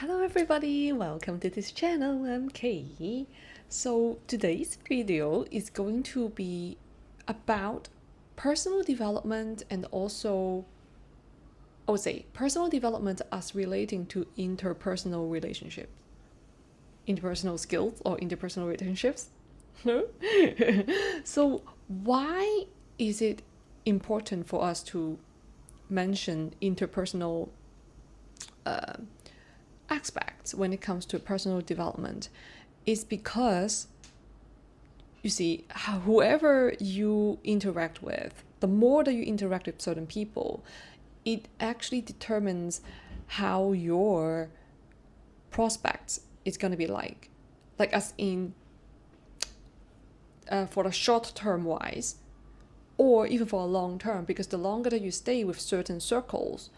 Hello everybody, welcome to this channel. I'm Kay. So today's video is going to be about personal development and also I would say personal development as relating to interpersonal relationship. Interpersonal skills or interpersonal relationships. So why is it important for us to mention interpersonal aspects when it comes to personal development? Is because you see whoever you interact with, the more that you interact with certain people, it actually determines how your prospects is going to be like as in for the short term wise or even for a long term, because the longer that you stay with certain circles,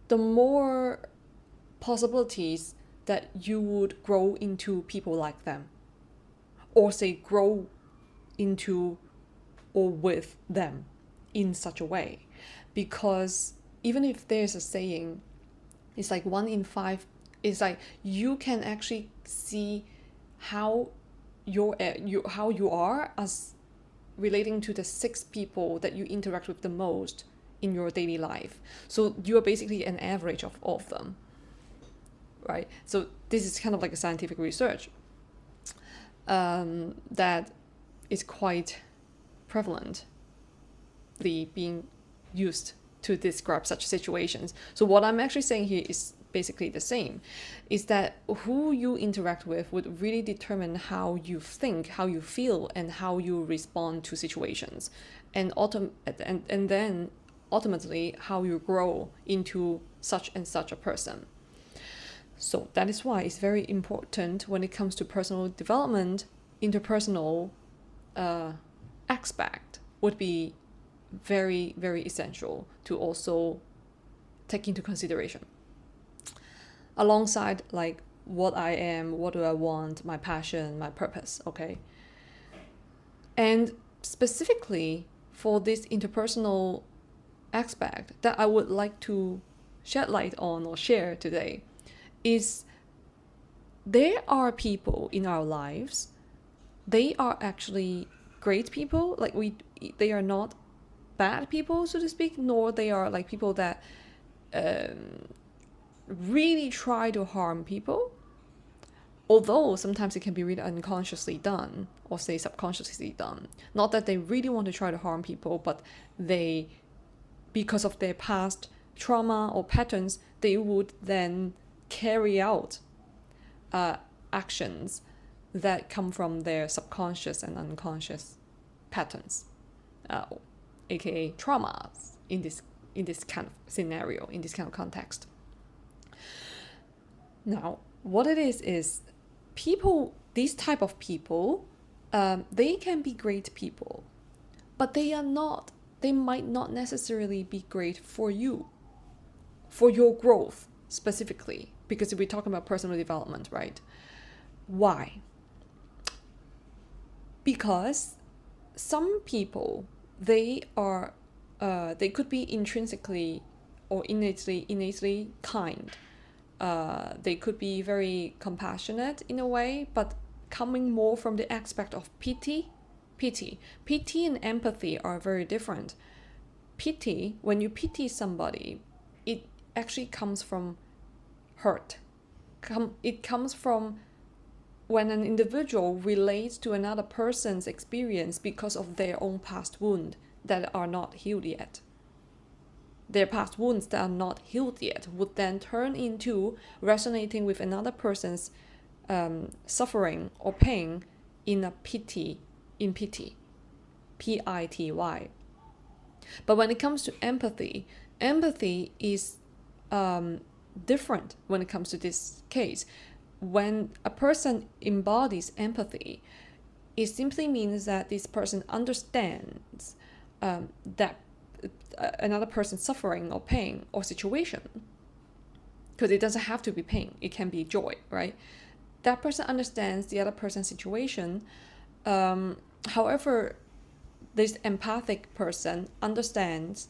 the more possibilities that you would grow into people like them, or say grow into or with them in such a way. Because even if there's a saying, it's like 1 in 5, it's like you can actually see how how you are as relating to the 6 people that you interact with the most in your daily life. So you're basically an average of all of them, right? So this is kind of like a scientific research that is quite prevalently being used to describe such situations. So what I'm actually saying here is basically the same, is that who you interact with would really determine how you think, how you feel, and how you respond to situations, and then ultimately how you grow into such and such a person. So that is why it's very important when it comes to personal development. Interpersonal aspect would be very, very essential to also take into consideration, alongside like what I am, what do I want, my passion, my purpose. Okay. And specifically for this interpersonal aspect that I would like to shed light on or share today is there are people in our lives, they are actually great people, like they are not bad people, so to speak, nor they are like people that really try to harm people, although sometimes it can be really unconsciously done or say subconsciously done. Not that they really want to try to harm people, but they, because of their past trauma or patterns, they would then carry out actions that come from their subconscious and unconscious patterns, aka traumas in this kind of scenario, in this kind of context. Now, what it is people, these type of people, they can be great people, but they might not necessarily be great for you, for your growth specifically, because we're talking about personal development, right? Why? Because some people, they could be intrinsically or innately kind. They could be very compassionate in a way, but coming more from the aspect of pity and empathy are very different. Pity, when you pity somebody, it actually comes from hurt. It comes from when an individual relates to another person's experience because of their own past wounds that are not healed yet. Their past wounds that are not healed yet would then turn into resonating with another person's suffering or pain in pity, P-I-T-Y. But when it comes to empathy is different when it comes to this case. When a person embodies empathy, it simply means that this person understands that another person's suffering or pain or situation, because it doesn't have to be pain, it can be joy, right? That person understands the other person's situation. However, this empathic person understands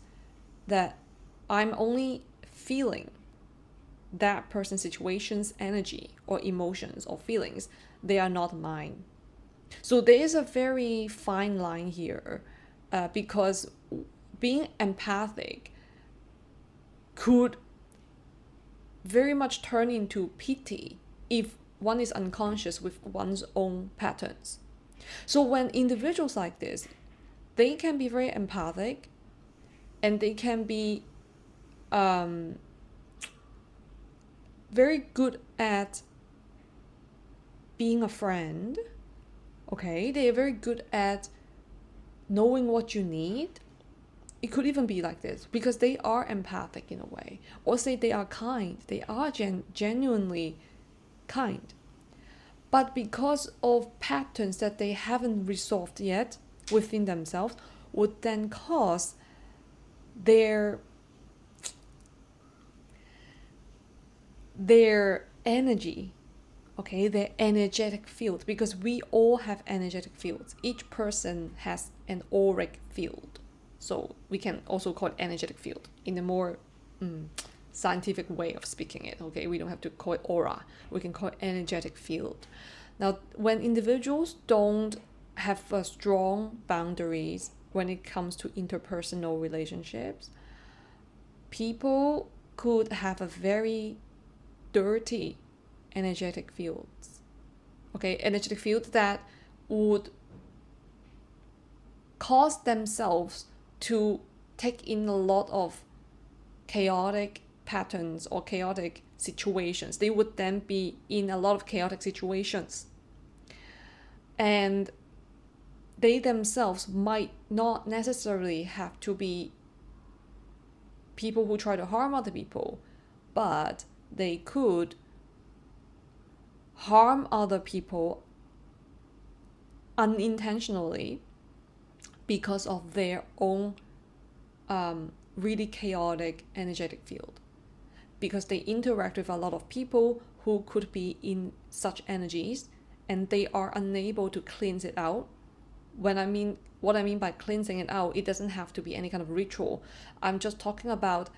that I'm only feeling that person's situation's energy or emotions or feelings. They are not mine. So there is a very fine line here, because being empathic could very much turn into pity if one is unconscious with one's own patterns. So when individuals like this, they can be very empathic, and they can be very good at being a friend. Okay, they are very good at knowing what you need. It could even be like this because they are empathic in a way, or say they are kind. They are genuinely kind, but because of patterns that they haven't resolved yet within themselves, would then cause their energy, okay, their energetic field, because we all have energetic fields. Each person has an auric field, so we can also call it energetic field in a more scientific way of speaking it. Okay, we don't have to call it aura, we can call it energetic field. Now, when individuals don't have strong boundaries when it comes to interpersonal relationships, people could have a very dirty energetic fields. Okay, energetic field that would cause themselves to take in a lot of chaotic patterns or chaotic situations. They would then be in a lot of chaotic situations, and they themselves might not necessarily have to be people who try to harm other people, but they could harm other people unintentionally because of their own really chaotic energetic field, because they interact with a lot of people who could be in such energies, and they are unable to cleanse it out. What I mean by cleansing it out, it doesn't have to be any kind of ritual. I'm just talking about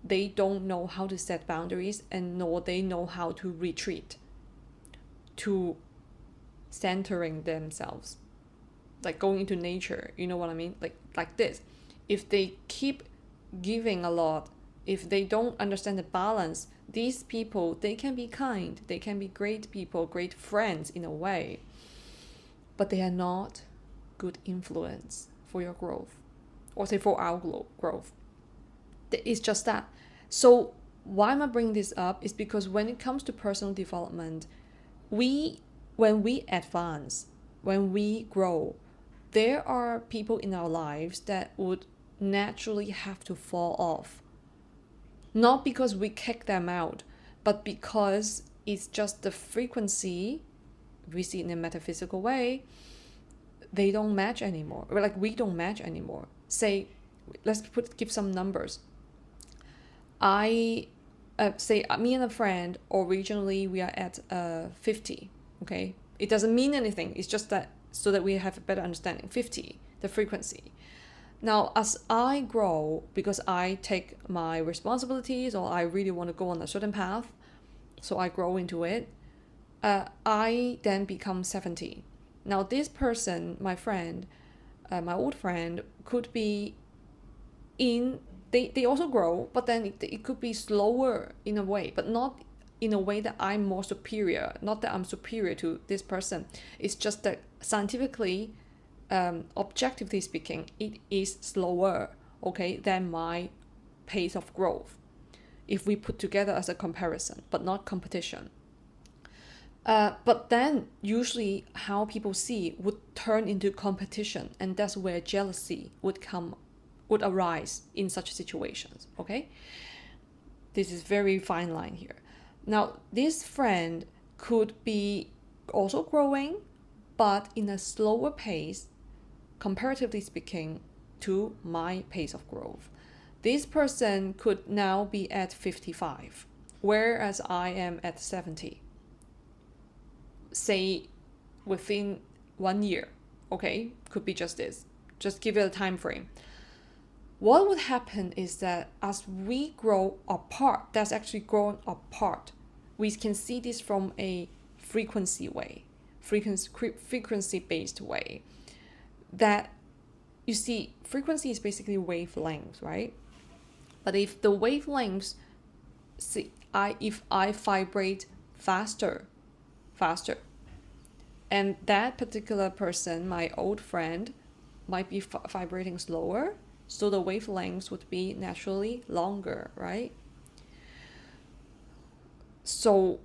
they don't know how to set boundaries, and nor they know how to retreat to centering themselves, like going into nature. You know what I mean? Like this. If they keep giving a lot, if they don't understand the balance, these people, they can be kind, they can be great people, great friends in a way, but they are not good influence for your growth, or say for our growth. It's just that. So why am I bringing this up is because when it comes to personal development, when we advance, when we grow, there are people in our lives that would naturally have to fall off. Not because we kick them out, but because it's just the frequency, we see it in a metaphysical way, they don't match anymore. Or like we don't match anymore. Say, let's give some numbers. I say me and a friend, originally we are at 50. Okay, it doesn't mean anything. It's just that so that we have a better understanding. 50, the frequency. Now, as I grow, because I take my responsibilities, or I really want to go on a certain path, so I grow into it, I then become 70. Now, this person, my friend, my old friend, could be in, they also grow, but then it could be slower in a way, but not in a way that I'm more superior, not that I'm superior to this person. It's just that scientifically, objectively speaking, it is slower, okay, than my pace of growth, if we put together as a comparison, but not competition. But then usually how people see would turn into competition, and that's where jealousy would arise in such situations. Okay, this is very fine line here. Now, this friend could be also growing, but in a slower pace, comparatively speaking, to my pace of growth. This person could now be at 55, whereas I am at 70. Say within 1 year, okay? Could be just this. Just give it a time frame. what would happen is that as we grow apart, that's actually growing apart. We can see this from a frequency based way. That, you see, frequency is basically wavelength, right? But if the wavelengths, if I vibrate faster, and that particular person, my old friend, might be vibrating slower, so the wavelengths would be naturally longer, right? So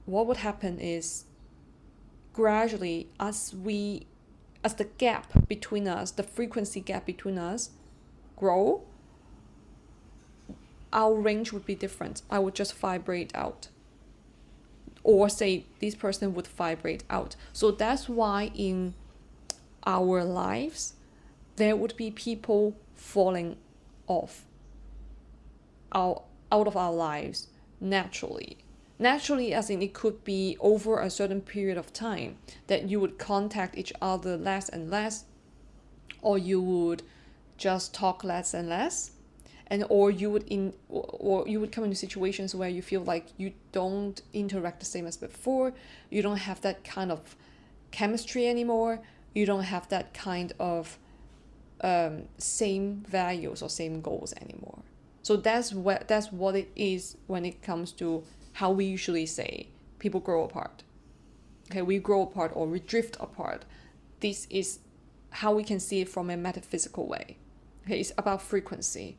what would happen is, gradually, as the gap between us, the frequency gap between us grow, our range would be different. I would just vibrate out, or say this person would vibrate out. So that's why in our lives there would be people falling off out of our lives naturally, as in it could be over a certain period of time that you would contact each other less and less, or you would just talk less and less, and or you would come into situations where you feel like you don't interact the same as before, you don't have that kind of chemistry anymore, you don't have that kind of same values or same goals anymore. So that's what it is when it comes to how we usually say people grow apart. Okay, we grow apart or we drift apart. This is how we can see it from a metaphysical way. Okay, it's about frequency.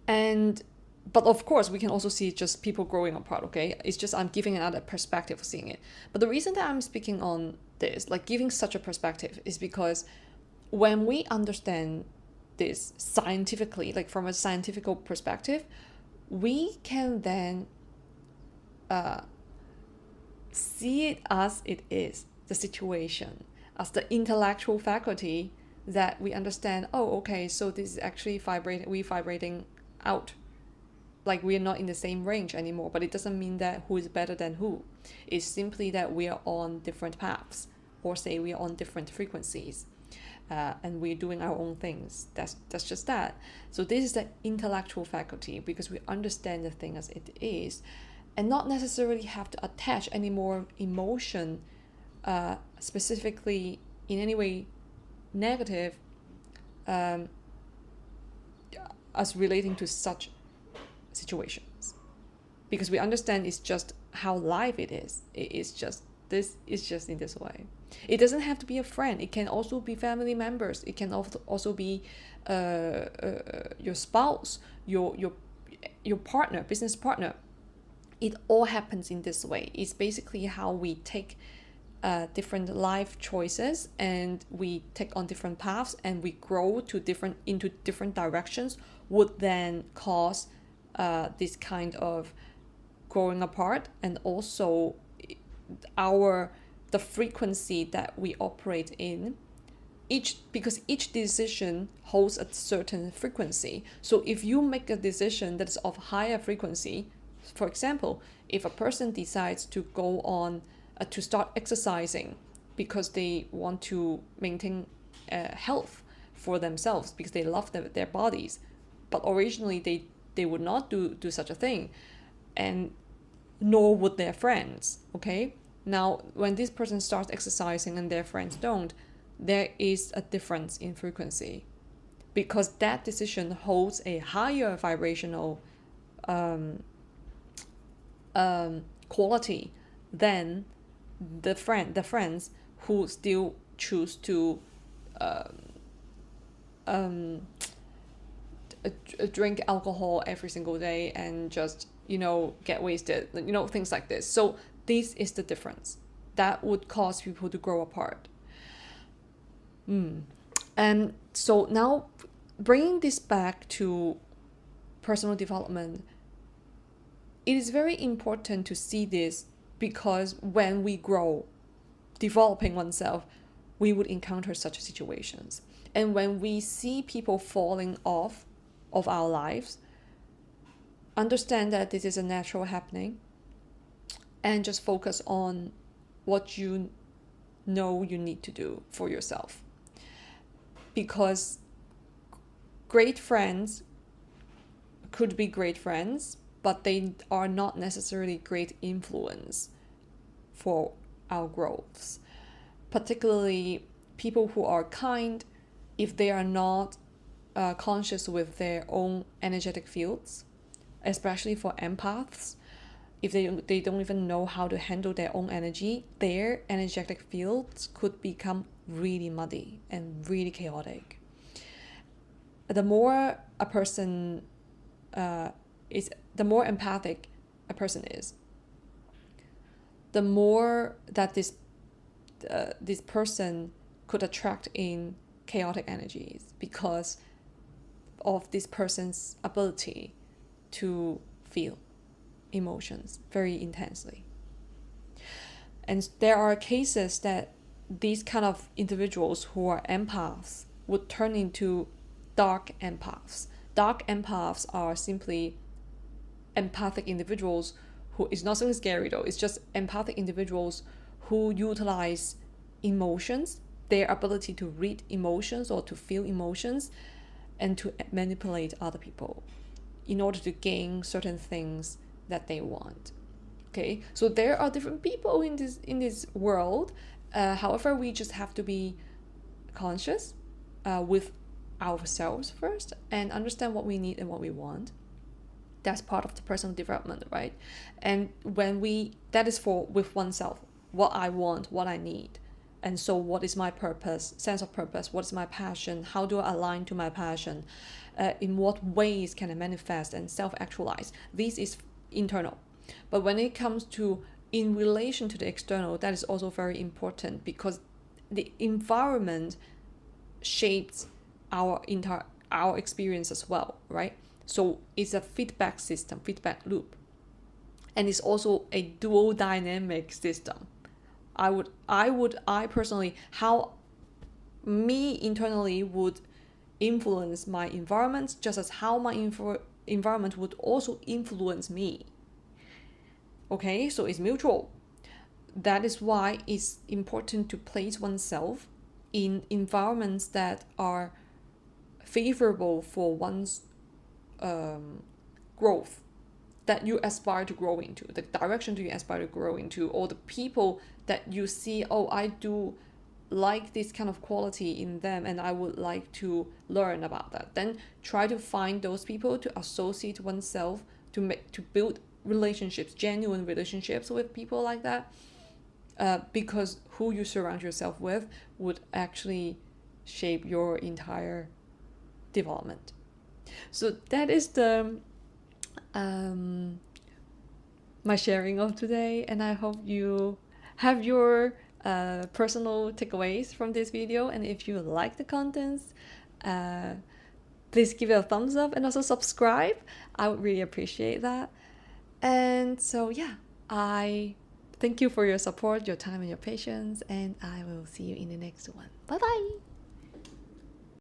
But of course, we can also see just people growing apart, okay? It's just I'm giving another perspective of seeing it. But the reason that I'm speaking on this, like giving such a perspective, is because when we understand this scientifically, like from a scientific perspective, we can then see it as it is, the situation, as the intellectual faculty that we understand, oh, okay, so this is actually vibrating out. Like we're not in the same range anymore, but it doesn't mean that who is better than who. It's simply that we are on different paths, or say we are on different frequencies. And we're doing our own things. That's just that. So this is the intellectual faculty, because we understand the thing as it is, and not necessarily have to attach any more emotion, specifically in any way negative, as relating to such situations, because we understand it's just how life it is. It's just in this way. It doesn't have to be a friend. It can also be family members. It can also be your spouse, your partner, business partner. It all happens in this way. It's basically how we take different life choices, and we take on different paths, and we grow into different directions, would then cause this kind of growing apart, and also the frequency that we operate in, because each decision holds a certain frequency. So if you make a decision that is of higher frequency, for example, if a person decides to go on to start exercising because they want to maintain health for themselves, because they love their bodies, but originally they would not do such a thing, and nor would their friends, okay? Now, when this person starts exercising and their friends don't, there is a difference in frequency, because that decision holds a higher vibrational quality than the friends who still choose to drink alcohol every single day and just get wasted, things like this. So this is the difference that would cause people to grow apart. And so now, bringing this back to personal development, it is very important to see this, because when we grow, developing oneself, we would encounter such situations. And when we see people falling off of our lives, understand that this is a natural happening, and just focus on what you know you need to do for yourself. Because great friends could be great friends, but they are not necessarily great influence for our growths. Particularly people who are kind, if they are not conscious with their own energetic fields, especially for empaths, if they don't even know how to handle their own energy, their energetic fields could become really muddy and really chaotic. The more a person the more empathic a person is, the more that this person could attract in chaotic energies because of this person's ability to feel emotions very intensely. And there are cases that these kind of individuals who are empaths would turn into dark empaths. Dark empaths are simply empathic individuals who, it's not something scary though, it's just empathic individuals who utilize emotions, their ability to read emotions or to feel emotions, and to manipulate other people in order to gain certain things that they want. Okay, so there are different people in this world. However, we just have to be conscious with ourselves first and understand what we need and what we want. That's part of the personal development, right? And that is for with oneself, what I want, what I need. And so what is my purpose, sense of purpose? What is my passion? How do I align to my passion? In what ways can I manifest and self-actualize? This is internal. But when it comes to in relation to the external, that is also very important because the environment shapes our experience as well, right? So it's a feedback system, feedback loop. And it's also a dual dynamic system. I personally, how me internally would influence my environment, just as how my environment would also influence me. Okay, so it's mutual. That is why it's important to place oneself in environments that are favorable for one's growth, that you aspire to grow into, the direction that you aspire to grow into, or the people that you see, oh, I do like this kind of quality in them and I would like to learn about that. Then try to find those people to associate oneself to build relationships, genuine relationships with people like that, because who you surround yourself with would actually shape your entire development. So that is the my sharing of today, and I hope you have your personal takeaways from this video. And if you like the contents, please give it a thumbs up and also subscribe. I would really appreciate that. And so yeah, I thank you for your support, your time and your patience, and I will see you in the next one. Bye bye.